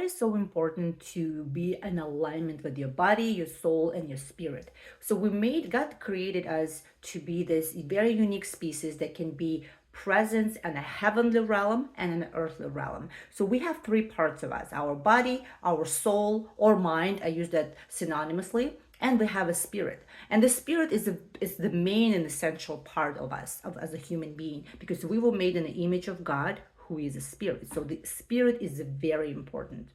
is so important to be in alignment with your body, your soul, and your spirit. So God created us to be this very unique species that can be present in a heavenly realm and an earthly realm. So we have three parts of us: our body, our soul, or mind. I use that synonymously. And we have a spirit, and the spirit is the main and essential part of us as a human being, because we were made in the image of God, who is a spirit. So the spirit is very important.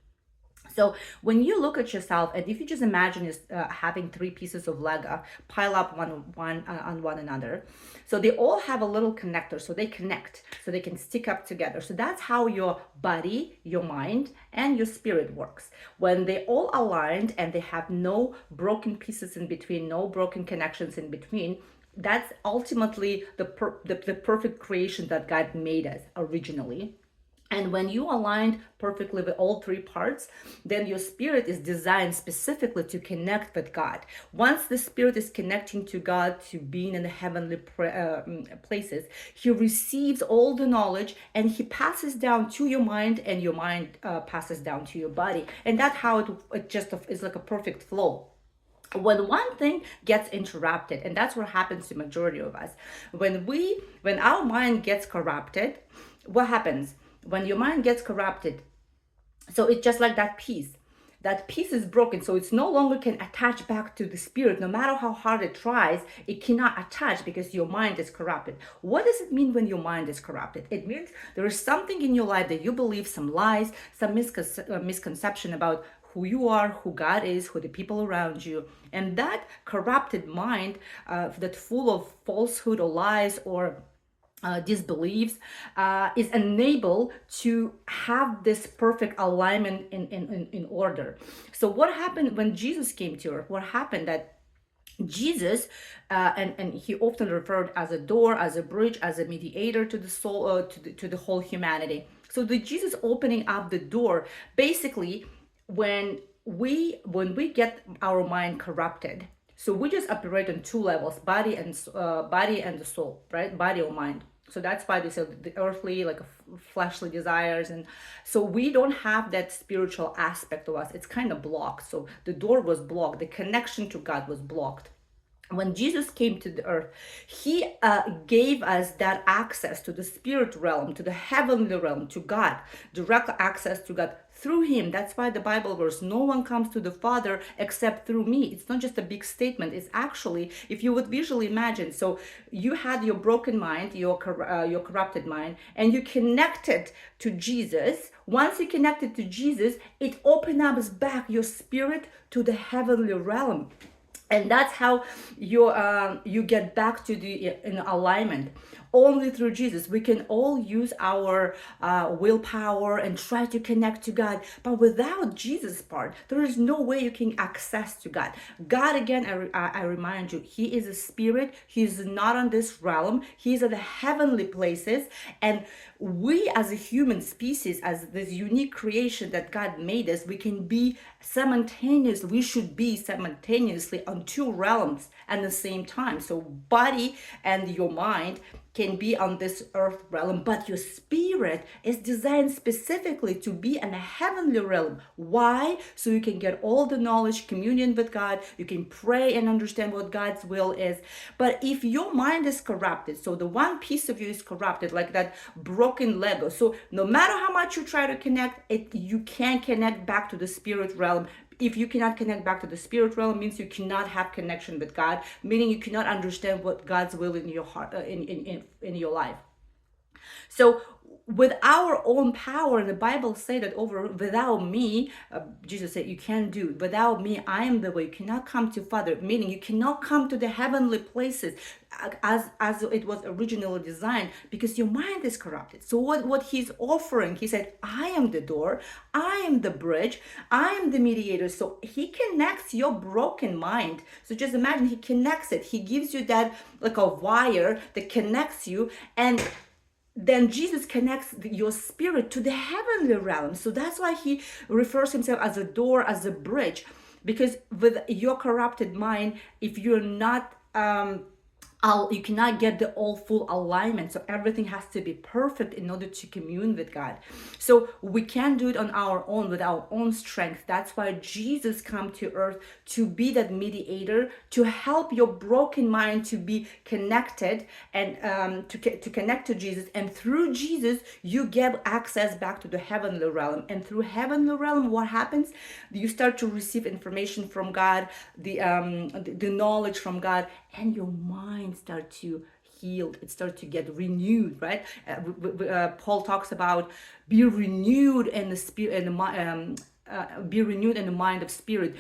So when you look at yourself, and if you just imagine having three pieces of Lego pile up one on one another, so they all have a little connector, so they connect, so they can stick up together. So that's how your body, your mind, and your spirit works. When they all aligned and they have no broken pieces in between, no broken connections in between, that's ultimately the perfect creation that God made us originally. And when you aligned perfectly with all three parts, then your spirit is designed specifically to connect with God. Once the spirit is connecting to God, to being in the heavenly places, he receives all the knowledge and he passes down to your mind, and your mind passes down to your body. And that's how it just is like a perfect flow. When one thing gets interrupted, and that's what happens to majority of us, when our mind gets corrupted, what happens when your mind gets corrupted? So it's just like that piece is broken, so it's no longer can attach back to the spirit. No matter how hard it tries, it cannot attach because your mind is corrupted. What does it mean when your mind is corrupted? It means there is something in your life that you believe, some lies, some misconception about who you are, who God is, who the people around you. And that corrupted mind, that full of falsehood or lies or disbeliefs, is unable to have this perfect alignment in order. So what happened when Jesus came to earth? What happened that Jesus, and he often referred as a door, as a bridge, as a mediator to the soul, to the whole humanity. So the Jesus opening up the door, basically, when we get our mind corrupted, so we just operate on two levels: body and the soul, right? Body or mind. So that's why we say the earthly, like fleshly desires, and so we don't have that spiritual aspect of us. It's kind of blocked. So the door was blocked. The connection to God was blocked. When Jesus came to the earth, he gave us that access to the spirit realm, to the heavenly realm, to God, direct access to God through him. That's why the Bible verse, no one comes to the Father except through me. It's not just a big statement. It's actually, if you would visually imagine, so you had your broken mind, your corrupted mind, and you connected to Jesus. Once you connected to Jesus, it opens up back your spirit to the heavenly realm. And that's how you get back to the in alignment. Only through Jesus. We can all use our willpower and try to connect to God, but without Jesus part, there is no way you can access to God. God, again, I remind you, he is a spirit. He's not on this realm. He's at the heavenly places. And we as a human species, as this unique creation that God made us, we can be simultaneously, we should be simultaneously on two realms at the same time. So body and your mind can be on this earth realm, but your spirit is designed specifically to be in a heavenly realm. Why? So you can get all the knowledge, communion with God, you can pray and understand what God's will is. But if your mind is corrupted, so the one piece of you is corrupted, like that broken Lego, so no matter how much you try to connect it, you can't connect back to the spirit realm. If you cannot connect back to the spirit realm, means you cannot have connection with God, meaning you cannot understand what God's will in your heart, in your life. So with our own power, the Bible say that without me, Jesus said, you can't do it. Without me, I am the way. You cannot come to Father, meaning you cannot come to the heavenly places as it was originally designed, because your mind is corrupted. So what he's offering, he said, I am the door, I am the bridge, I am the mediator. So he connects your broken mind. So just imagine, he connects it. He gives you that like a wire that connects you, and then Jesus connects your spirit to the heavenly realm. So that's why he refers himself as a door, as a bridge, because with your corrupted mind, if you're not you cannot get the all full alignment, so everything has to be perfect in order to commune with God. So we can't do it on our own with our own strength. That's why Jesus come to earth to be that mediator, to help your broken mind to be connected, and to connect to Jesus. And through Jesus you get access back to the heavenly realm. And through heavenly realm, what happens? You start to receive information from God, the knowledge from God, and your mind start to heal. It starts to get renewed, right? Paul talks about be renewed in the spirit and be renewed in the mind of spirit,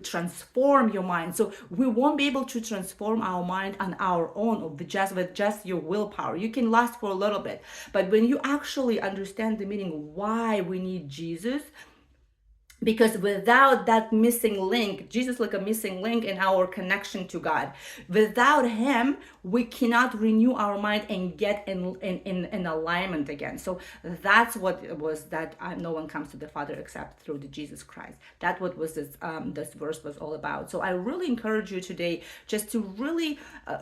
transform your mind. So we won't be able to transform our mind on our own, or with just your willpower. You can last for a little bit, but when you actually understand the meaning why we need Jesus, because without that missing link, Jesus like a missing link in our connection to God. Without him, we cannot renew our mind and get in alignment again. So that's what it was, that no one comes to the Father except through the Jesus Christ. That's what was this verse was all about. So I really encourage you today just to really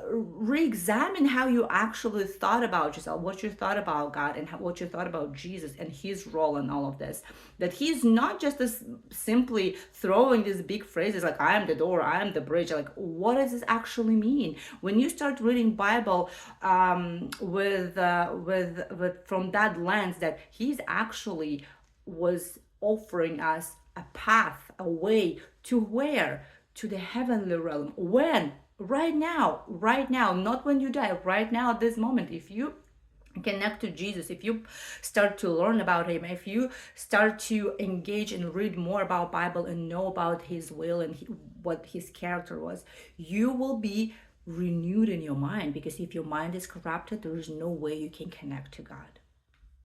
re-examine how you actually thought about yourself, what you thought about God, and what you thought about Jesus and his role in all of this. That he's not just this simply throwing these big phrases like I am the door, I am the bridge. Like, what does this actually mean? When you start reading Bible with from that lens, that he's actually was offering us a path, a way to where? To the heavenly realm. When? Right now, not when you die, right now at this moment. If you connect to Jesus, if you start to learn about him, if you start to engage and read more about Bible and know about his will and what his character was, you will be renewed in your mind. Because if your mind is corrupted, there is no way you can connect to God.